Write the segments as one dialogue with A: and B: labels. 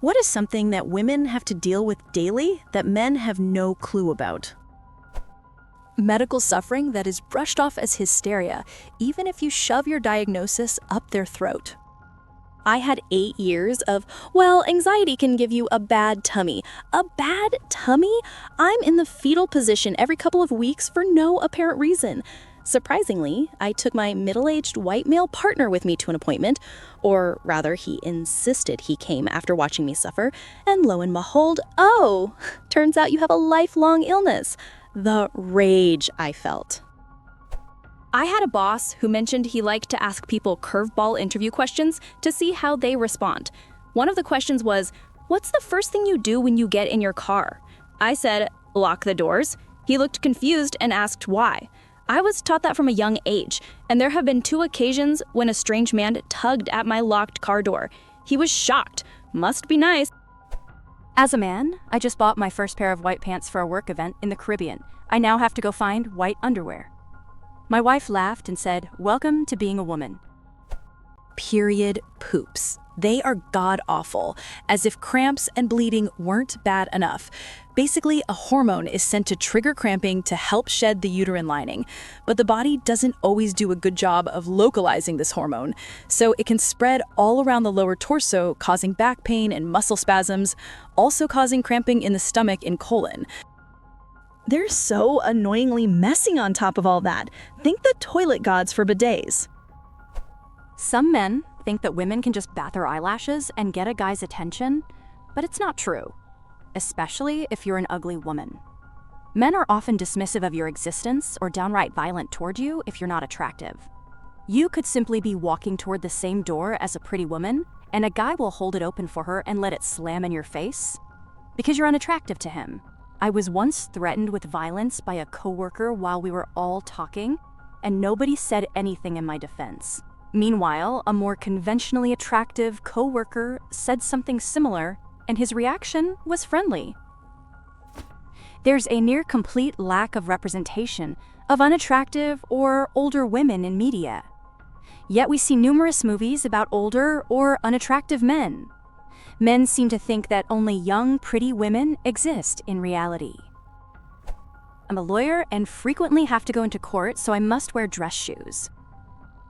A: What is something that women have to deal with daily that men have no clue about?
B: Medical suffering that is brushed off as hysteria, even if you shove your diagnosis up their throat. I had 8 years of, well, anxiety can give you a bad tummy. A bad tummy? I'm in the fetal position every couple of weeks for no apparent reason. Surprisingly, I took my middle-aged white male partner with me to an appointment, or rather, he insisted he came after watching me suffer, and lo and behold, oh, turns out you have a lifelong illness. The rage I felt. I had a boss who mentioned he liked to ask people curveball interview questions to see how they respond. One of the questions was, "What's the first thing you do when you get in your car?" I said, "Lock the doors." He looked confused and asked why. I was taught that from a young age, and there have been 2 occasions when a strange man tugged at my locked car door. He was shocked. Must be nice. As a man, I just bought my first pair of white pants for a work event in the Caribbean. I now have to go find white underwear. My wife laughed and said, "Welcome to being a woman."
A: Period poops. They are god-awful, as if cramps and bleeding weren't bad enough. Basically, a hormone is sent to trigger cramping to help shed the uterine lining, but the body doesn't always do a good job of localizing this hormone, so it can spread all around the lower torso, causing back pain and muscle spasms, also causing cramping in the stomach and colon. They're so annoyingly messy on top of all that. Thank the toilet gods for bidets.
B: Some men think that women can just bat their eyelashes and get a guy's attention, but it's not true, especially if you're an ugly woman. Men are often dismissive of your existence or downright violent toward you if you're not attractive. You could simply be walking toward the same door as a pretty woman, and a guy will hold it open for her and let it slam in your face because you're unattractive to him. I was once threatened with violence by a coworker while we were all talking, and nobody said anything in my defense. Meanwhile, a more conventionally attractive coworker said something similar, and his reaction was friendly. There's a near complete lack of representation of unattractive or older women in media. Yet we see numerous movies about older or unattractive men. Men seem to think that only young, pretty women exist in reality. I'm a lawyer and frequently have to go into court, so I must wear dress shoes.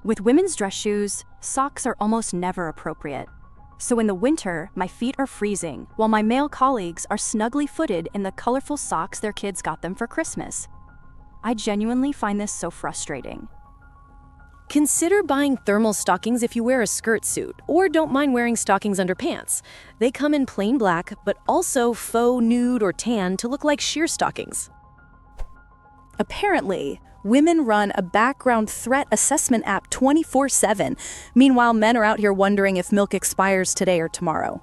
B: With women's dress shoes, socks are almost never appropriate. So in the winter, my feet are freezing, while my male colleagues are snugly footed in the colorful socks their kids got them for Christmas. I genuinely find this so frustrating.
A: Consider buying thermal stockings if you wear a skirt suit, or don't mind wearing stockings under pants. They come in plain black, but also faux nude or tan to look like sheer stockings. Apparently, women run a background threat assessment app 24/7. Meanwhile, men are out here wondering if milk expires today or tomorrow.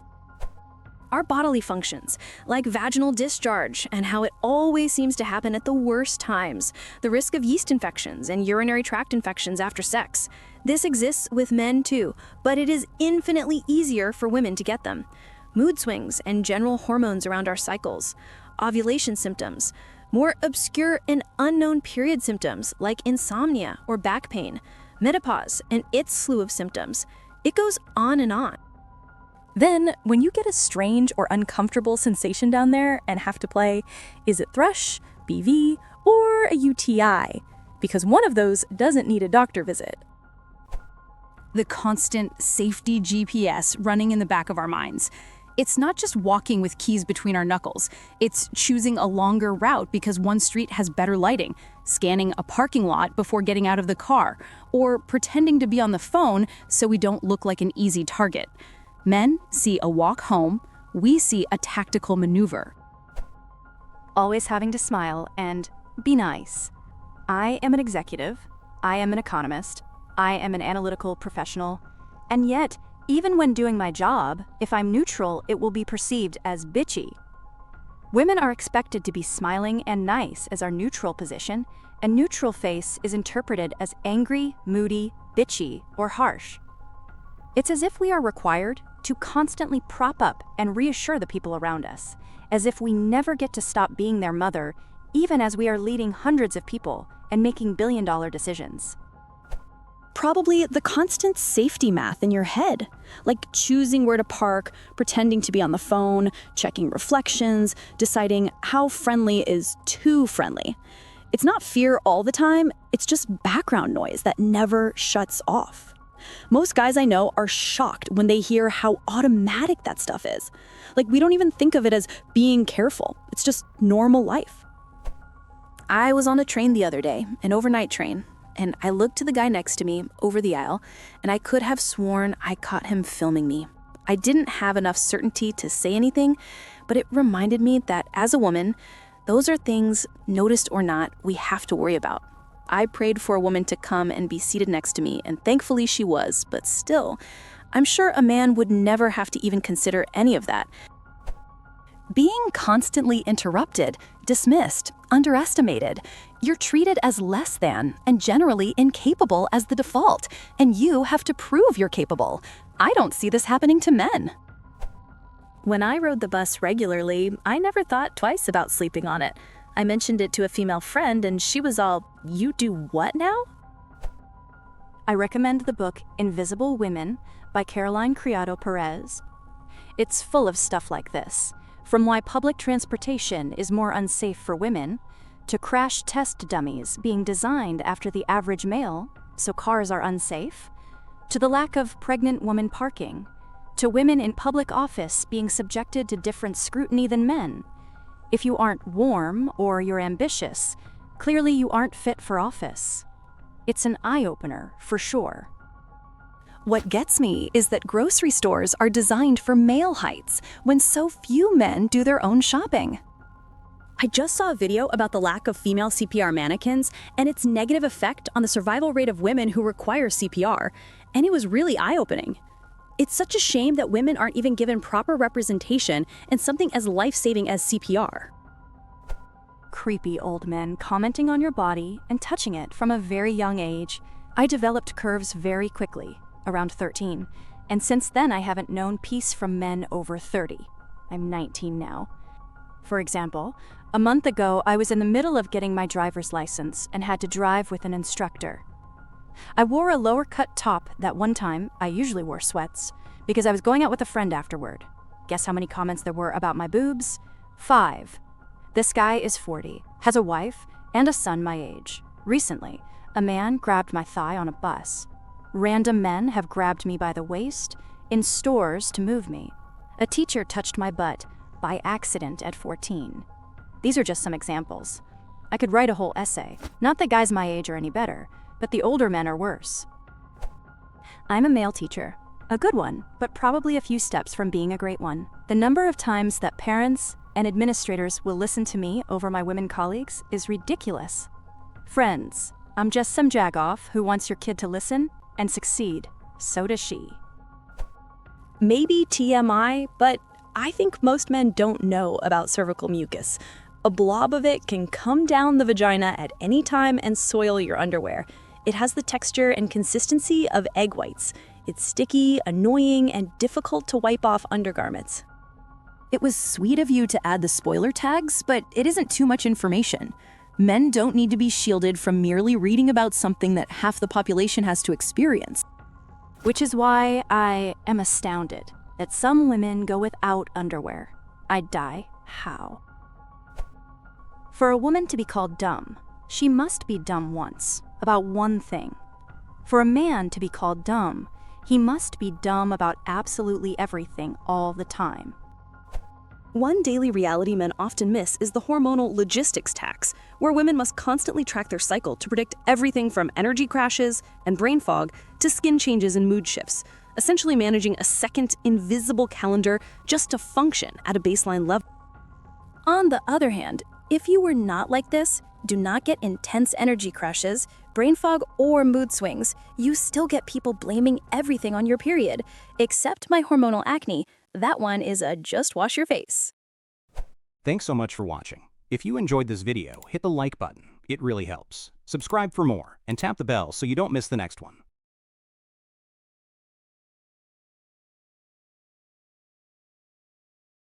A: Our bodily functions, like vaginal discharge, and how it always seems to happen at the worst times, the risk of yeast infections and urinary tract infections after sex. This exists with men too, but it is infinitely easier for women to get them. Mood swings and general hormones around our cycles, ovulation symptoms, more obscure and unknown period symptoms like insomnia or back pain, menopause and its slew of symptoms. It goes on and on. Then, when you get a strange or uncomfortable sensation down there and have to play, is it thrush, BV, or a UTI? Because one of those doesn't need a doctor visit. The constant safety GPS running in the back of our minds. It's not just walking with keys between our knuckles. It's choosing a longer route because one street has better lighting, scanning a parking lot before getting out of the car, or pretending to be on the phone so we don't look like an easy target. Men see a walk home, we see a tactical maneuver.
B: Always having to smile and be nice. I am an executive, I am an economist, I am an analytical professional, and yet, even when doing my job, if I'm neutral, it will be perceived as bitchy. Women are expected to be smiling and nice as our neutral position, and neutral face is interpreted as angry, moody, bitchy, or harsh. It's as if we are required to constantly prop up and reassure the people around us, as if we never get to stop being their mother, even as we are leading hundreds of people and making billion-dollar decisions.
A: probably the constant safety math in your head, like choosing where to park, pretending to be on the phone, checking reflections, deciding how friendly is too friendly. It's not fear all the time, it's just background noise that never shuts off. Most guys I know are shocked when they hear how automatic that stuff is. Like, we don't even think of it as being careful. It's just normal life. I was on a train the other day, an overnight train, and I looked to the guy next to me over the aisle, and I could have sworn I caught him filming me. I didn't have enough certainty to say anything, but it reminded me that as a woman, those are things, noticed or not, we have to worry about. I prayed for a woman to come and be seated next to me, and thankfully she was, but still, I'm sure a man would never have to even consider any of that. Being constantly interrupted, dismissed, underestimated, you're treated as less than and generally incapable as the default, and you have to prove you're capable. I don't see this happening to men. When I rode the bus regularly, I never thought twice about sleeping on it. I mentioned it to a female friend and she was all, "You do what now?"
B: I recommend the book Invisible Women by Caroline Criado Perez. It's full of stuff like this, from why public transportation is more unsafe for women, to crash test dummies being designed after the average male, so cars are unsafe, to the lack of pregnant woman parking, to women in public office being subjected to different scrutiny than men. If you aren't warm or you're ambitious, clearly you aren't fit for office. It's an eye-opener, for sure.
A: What gets me is that grocery stores are designed for male heights when so few men do their own shopping. I just saw a video about the lack of female CPR mannequins and its negative effect on the survival rate of women who require CPR, and it was really eye-opening. It's such a shame that women aren't even given proper representation in something as life-saving as CPR.
B: Creepy old men commenting on your body and touching it from a very young age. I developed curves very quickly, around 13, and since then I haven't known peace from men over 30. I'm 19 now. For example, a month ago I was in the middle of getting my driver's license and had to drive with an instructor. I wore a lower-cut top that one time. I usually wore sweats because I was going out with a friend afterward. Guess how many comments there were about my boobs? 5. This guy is 40, has a wife, and a son my age. Recently, a man grabbed my thigh on a bus. Random men have grabbed me by the waist in stores to move me. A teacher touched my butt by accident at 14. These are just some examples. I could write a whole essay. Not that guys my age are any better, but the older men are worse. I'm a male teacher. A good one, but probably a few steps from being a great one. The number of times that parents and administrators will listen to me over my women colleagues is ridiculous. Friends, I'm just some jagoff who wants your kid to listen and succeed. So does she.
A: Maybe TMI, but I think most men don't know about cervical mucus. A blob of it can come down the vagina at any time and soil your underwear. It has the texture and consistency of egg whites. It's sticky, annoying, and difficult to wipe off undergarments. It was sweet of you to add the spoiler tags, but it isn't too much information. Men don't need to be shielded from merely reading about something that half the population has to experience.
B: Which is why I am astounded that some women go without underwear. I'd die. How? For a woman to be called dumb, she must be dumb once, about one thing. For a man to be called dumb, he must be dumb about absolutely everything all the time.
A: One daily reality men often miss is the hormonal logistics tax, where women must constantly track their cycle to predict everything from energy crashes and brain fog to skin changes and mood shifts, essentially managing a second invisible calendar just to function at a baseline level. On the other hand, if you were not like this, do not get intense energy crashes, brain fog, or mood swings, you still get people blaming everything on your period, except my hormonal acne. That one is a just wash your face.
C: Thanks so much for watching. If you enjoyed this video, hit the like button. It really helps. Subscribe for more and tap the bell so you don't miss the next one.